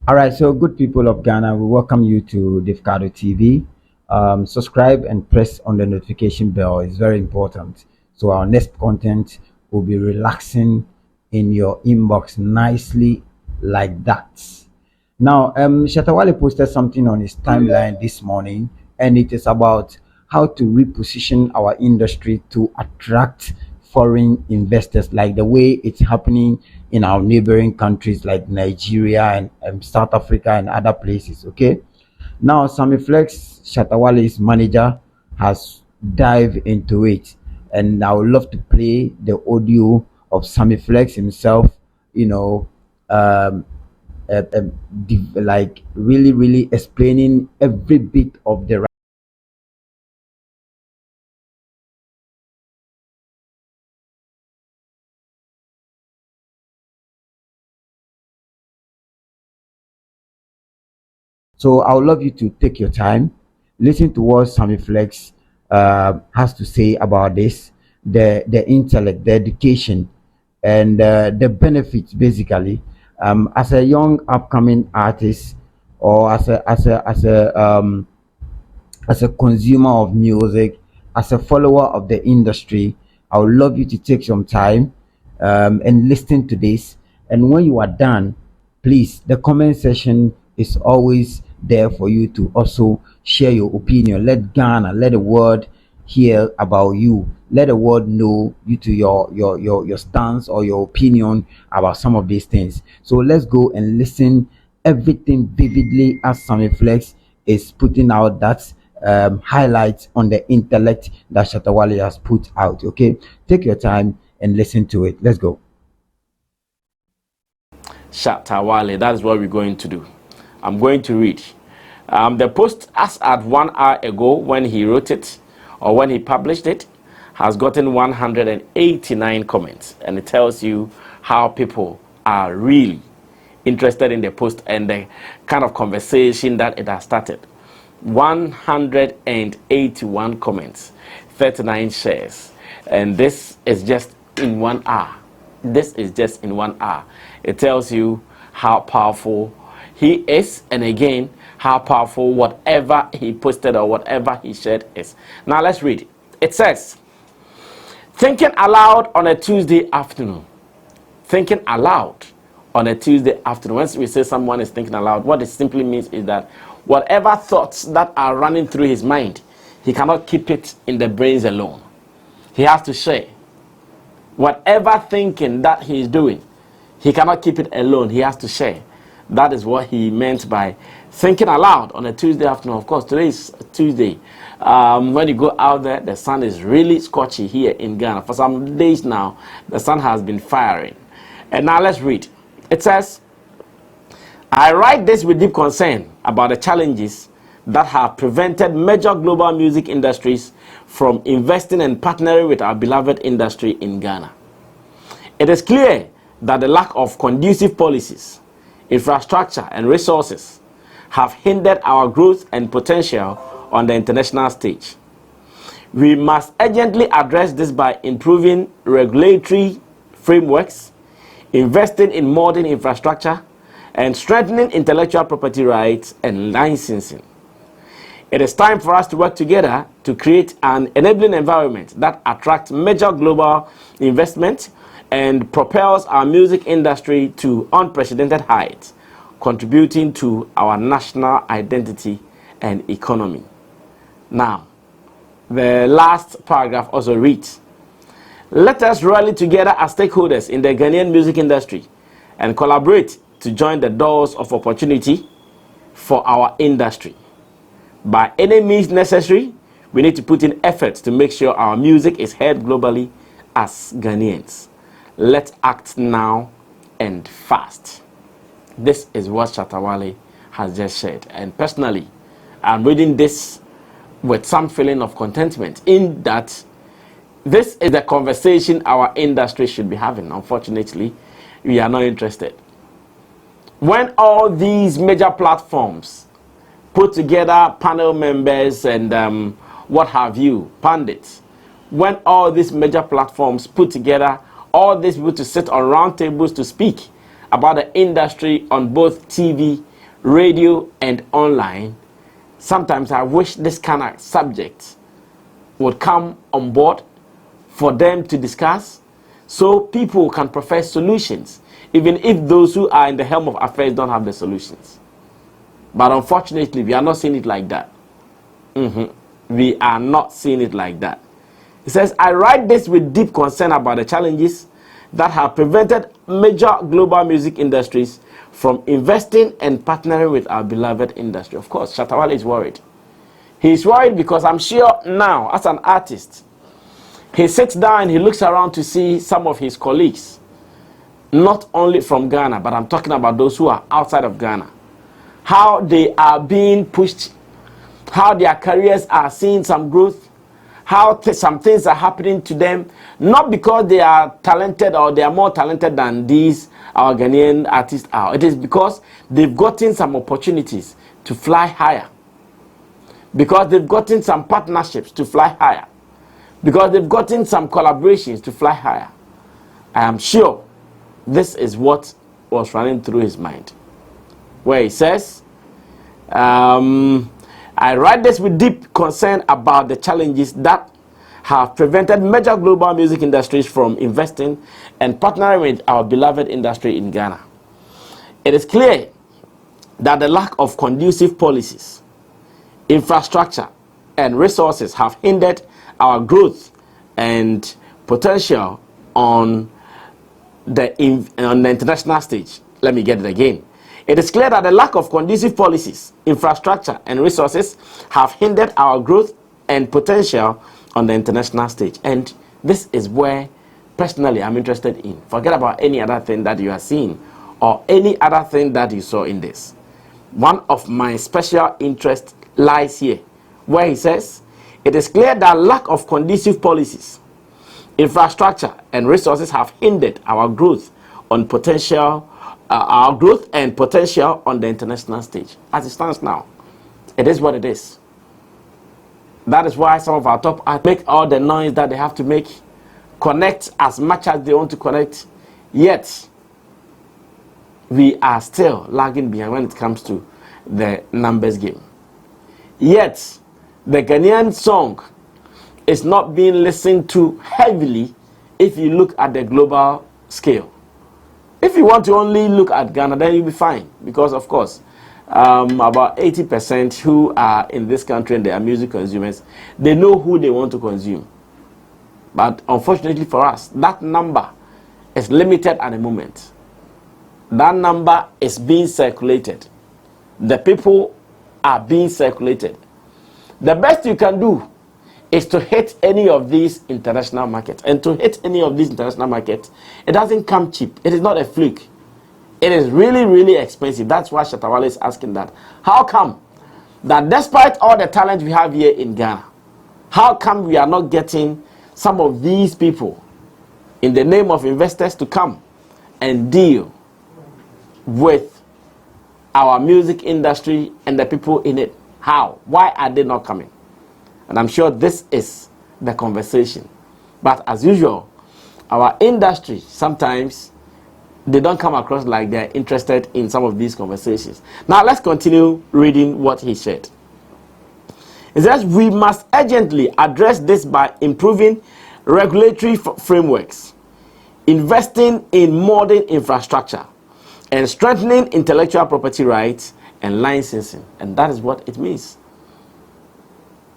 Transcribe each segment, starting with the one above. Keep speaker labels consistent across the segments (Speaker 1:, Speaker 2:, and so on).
Speaker 1: All right, so good people of Ghana, we welcome you to Davcadotv. Subscribe and press on the notification bell. It's very important. So our next content will be relaxing in your inbox nicely like that. Now, ShattaWale posted something on his timeline this morning, and it is about how to reposition our industry to attract foreign investors, like the way it's happening in our neighboring countries like Nigeria and South Africa and other places. Okay, now Sammy Flex, ShattaWale's manager, has dived into it, and I would love to play the audio of Sammy Flex himself. You know, um, like really explaining every bit of the. So I would love you to take your time, listen to what Sammy Flex has to say about this, the intellect, the education, and the benefits basically. As a young upcoming artist, or as a consumer of music, as a follower of the industry, I would love you to take some time and listen to this. And when you are done, please, the comment section is always there for you to also share your opinion. Let Ghana, let the world hear about you. Let the world know you to your stance or your opinion about some of these things. So let's go and listen everything vividly as Sammy Flex is putting out that highlights on the intellect that ShattaWale has put out. Okay, take your time and listen to it. Let's go.
Speaker 2: ShattaWale. That is what we're going to do. I'm going to read. The post, as at 1 hour ago when he wrote it or when he published it, has gotten 189 comments, and it tells you how people are really interested in the post and the kind of conversation that it has started. 181 comments, 39 shares, and this is just in 1 hour. This is just in 1 hour. It tells you how powerful he is, and again, how powerful whatever he posted or whatever he shared is. Now let's read. It says, thinking aloud on a Tuesday afternoon. Thinking aloud on a Tuesday afternoon. Once we say someone is thinking aloud, what it simply means is that whatever thoughts that are running through his mind, he cannot keep it in the brains alone. He has to share. Whatever thinking that he is doing, he cannot keep it alone. He has to share. That is what he meant by thinking aloud on a Tuesday afternoon. Of course, today is Tuesday. When you go out there, the sun is really scorchy here in Ghana. For some days now, the sun has been firing. And now let's read. It says, I write this with deep concern about the challenges that have prevented major global music industries from investing and partnering with our beloved industry in Ghana. It is clear that the lack of conducive policies, infrastructure, and resources have hindered our growth and potential on the international stage. We must urgently address this by improving regulatory frameworks, investing in modern infrastructure, and strengthening intellectual property rights and licensing. It is time for us to work together to create an enabling environment that attracts major global investment and propels our music industry to unprecedented heights, contributing to our national identity and economy. Now, the last paragraph also reads, let us rally together as stakeholders in the Ghanaian music industry and collaborate to join the doors of opportunity for our industry. By any means necessary, we need to put in efforts to make sure our music is heard globally as Ghanaians. Let's act now and fast. This is what ShattaWale has just said. And personally, I'm reading this with some feeling of contentment in that this is the conversation our industry should be having. Unfortunately, we are not interested. When all these major platforms put together panel members and what have you, pundits, when all these major platforms put together all these people to sit on round tables to speak about the industry on both TV, radio, and online, sometimes I wish this kind of subject would come on board for them to discuss, so people can profess solutions, even if those who are in the helm of affairs don't have the solutions. But unfortunately, we are not seeing it like that. We are not seeing it like that. He says, I write this with deep concern about the challenges that have prevented major global music industries from investing and partnering with our beloved industry. Of course, ShattaWale is worried. He's worried because I'm sure now, as an artist, he sits down and he looks around to see some of his colleagues, not only from Ghana, but I'm talking about those who are outside of Ghana, how they are being pushed, how their careers are seeing some growth, how some things are happening to them, not because they are talented or they are more talented than these our Ghanaian artists are. It is because they've gotten some opportunities to fly higher, because they've gotten some partnerships to fly higher, because they've gotten some collaborations to fly higher. I am sure this is what was running through his mind, where he says, I write this with deep concern about the challenges that have prevented major global music industries from investing and partnering with our beloved industry in Ghana. It is clear that the lack of conducive policies, infrastructure, and resources have hindered our growth and potential on the international stage. Let me get it again. It is clear that the lack of conducive policies, infrastructure, and resources have hindered our growth and potential on the international stage. And this is where, personally, I'm interested in. Forget about any other thing that you are seeing or any other thing that you saw in this. One of my special interests lies here, where he says, it is clear that lack of conducive policies, infrastructure, and resources have hindered our growth on our growth and potential on the international stage. As it stands now, it is what it is. That is why some of our top artists make all the noise that they have to make, connect as much as they want to connect, yet we are still lagging behind when it comes to the numbers game. Yet the Ghanaian song is not being listened to heavily if you look at the global scale. If you want to only look at Ghana, then you'll be fine. Because, of course, about 80% who are in this country and they are music consumers, they know who they want to consume. But unfortunately for us, that number is limited at the moment. That number is being circulated. The people are being circulated. The best you can do is to hit any of these international markets. And to hit any of these international markets, it doesn't come cheap. It is not a fluke. It is really, really expensive. That's why ShattaWale is asking that. How come that despite all the talent we have here in Ghana, how come we are not getting some of these people in the name of investors to come and deal with our music industry and the people in it? How? Why are they not coming? And I'm sure this is the conversation. But as usual, our industry, sometimes they don't come across like they're interested in some of these conversations. Now let's continue reading what he said. It says, we must urgently address this by improving regulatory frameworks, investing in modern infrastructure, and strengthening intellectual property rights and licensing. And that is what it means.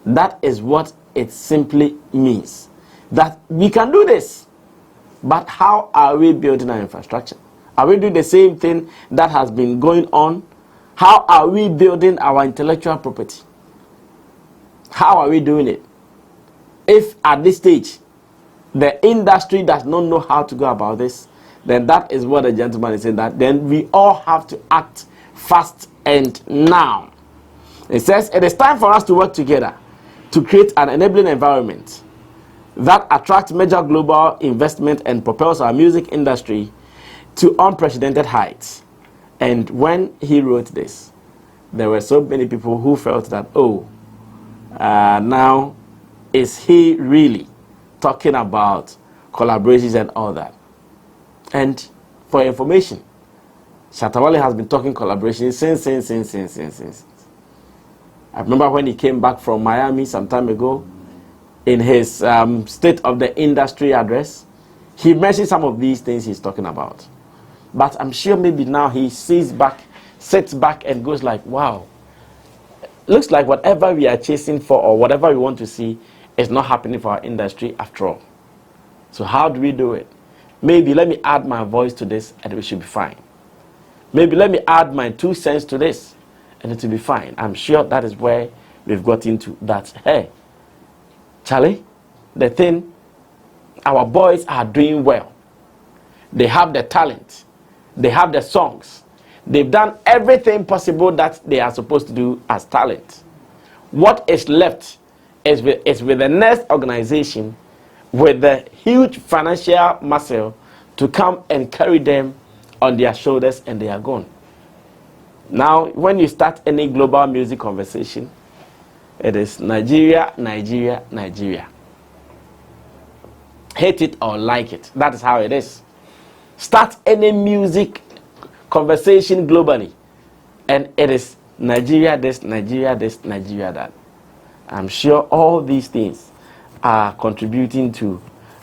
Speaker 2: That is what it simply means. That we can do this. But how are we building our infrastructure? Are we doing the same thing that has been going on? How are we building our intellectual property? How are we doing it? If at this stage, the industry does not know how to go about this, then that is what the gentleman is saying, that then we all have to act fast and now. It says, it is time for us to work together to create an enabling environment that attracts major global investment and propels our music industry to unprecedented heights. And when he wrote this, there were so many people who felt that, now is he really talking about collaborations and all that? And for information, ShattaWale has been talking collaboration since. I remember when he came back from Miami some time ago, in his State of the Industry address, he mentioned some of these things he's talking about. But I'm sure maybe now he sits back and goes like, wow, looks like whatever we are chasing for or whatever we want to see is not happening for our industry after all. So how do we do it? Maybe let me add my voice to this and we should be fine. Maybe let me add my 2 cents to this and it will be fine. I'm sure that is where we've got into that. Hey, Charlie, the thing, our boys are doing well. They have the talent. They have the songs. They've done everything possible that they are supposed to do as talent. What is left is with the next organization with the huge financial muscle to come and carry them on their shoulders, and they are gone. Now, when you start any global music conversation, it is Nigeria, Nigeria, Nigeria. Hate it or like it. That is how it is. Start any music conversation globally, and it is Nigeria this, Nigeria this, Nigeria that. I'm sure all these things are contributing to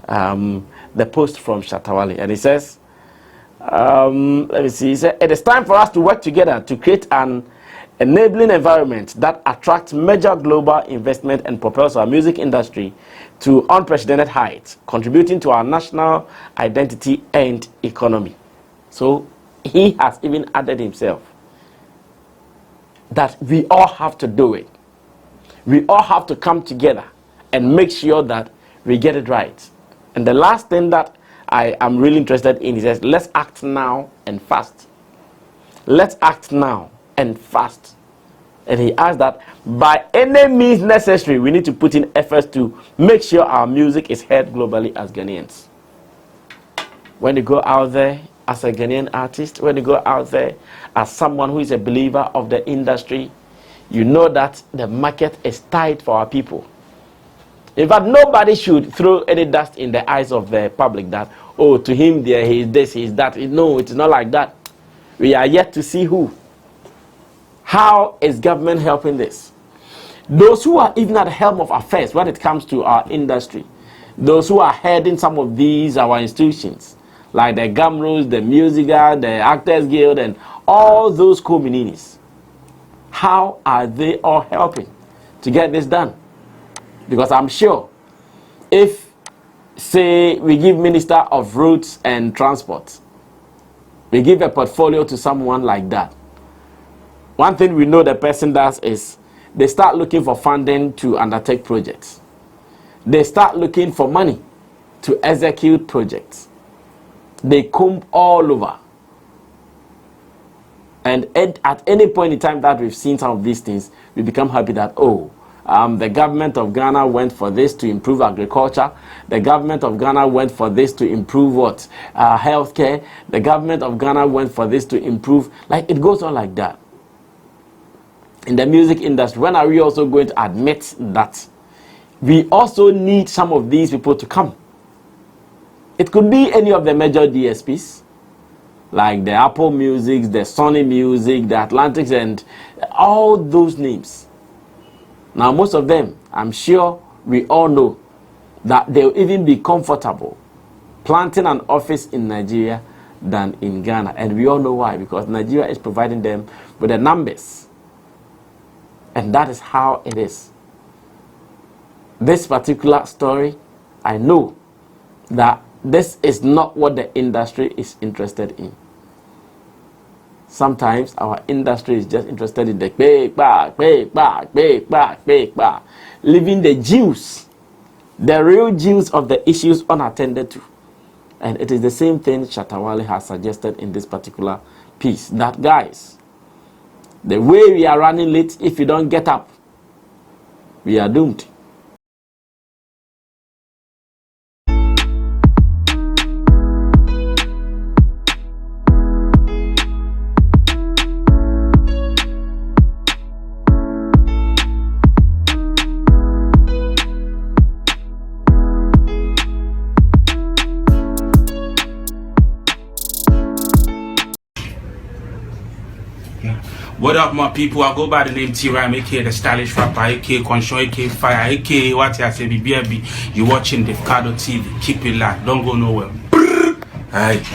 Speaker 2: the post from ShattaWale. And he says, let me see, he said, it is time for us to work together to create an enabling environment that attracts major global investment and propels our music industry to unprecedented heights, contributing to our national identity and economy. So he has even added himself that we all have to do it. We all have to come together and make sure that we get it right. And the last thing that I am really interested in, he says, let's act now and fast. Let's act now and fast. And he adds that by any means necessary, we need to put in efforts to make sure our music is heard globally as Ghanaians. When you go out there as a Ghanaian artist, when you go out there as someone who is a believer of the industry, you know that the market is tight for our people. In fact, nobody should throw any dust in the eyes of the public that, oh, to him there, he is this, he is that. No, it's not like that. We are yet to see who. How is government helping this? Those who are even at the helm of affairs when it comes to our industry, those who are heading some of these, our institutions, like the GAMROs, the Musica, the Actors Guild, and all those communities, how are they all helping to get this done? Because I'm sure if, say, we give Minister of Roads and Transport, we give a portfolio to someone like that, one thing we know the person does is they start looking for funding to undertake projects. They start looking for money to execute projects. They comb all over. And at any point in time that we've seen some of these things, we become happy that, oh, the government of Ghana went for this to improve agriculture. The government of Ghana went for this to improve what? Healthcare. The government of Ghana went for this to improve. Like, it goes on like that. In the music industry, when are we also going to admit that we also need some of these people to come? It could be any of the major DSPs, like the Apple Music, the Sony Music, the Atlantics, and all those names. Now, most of them, I'm sure we all know that they'll even be comfortable planting an office in Nigeria than in Ghana. And we all know why, because Nigeria is providing them with the numbers. And that is how it is. This particular story, I know that this is not what the industry is interested in. Sometimes our industry is just interested in the leaving the juice, the real juice of the issues unattended to. And it is the same thing ShattaWale has suggested in this particular piece, that guys, the way we are running late, if you don't get up, we are doomed.
Speaker 3: Yeah. What up, my people? I go by the name T-Rhyme, aka the stylish rapper, aka Conscious, aka Fire, aka what I say, BBB. You watching Davcadotv. Keep it locked. Don't go nowhere. Alright.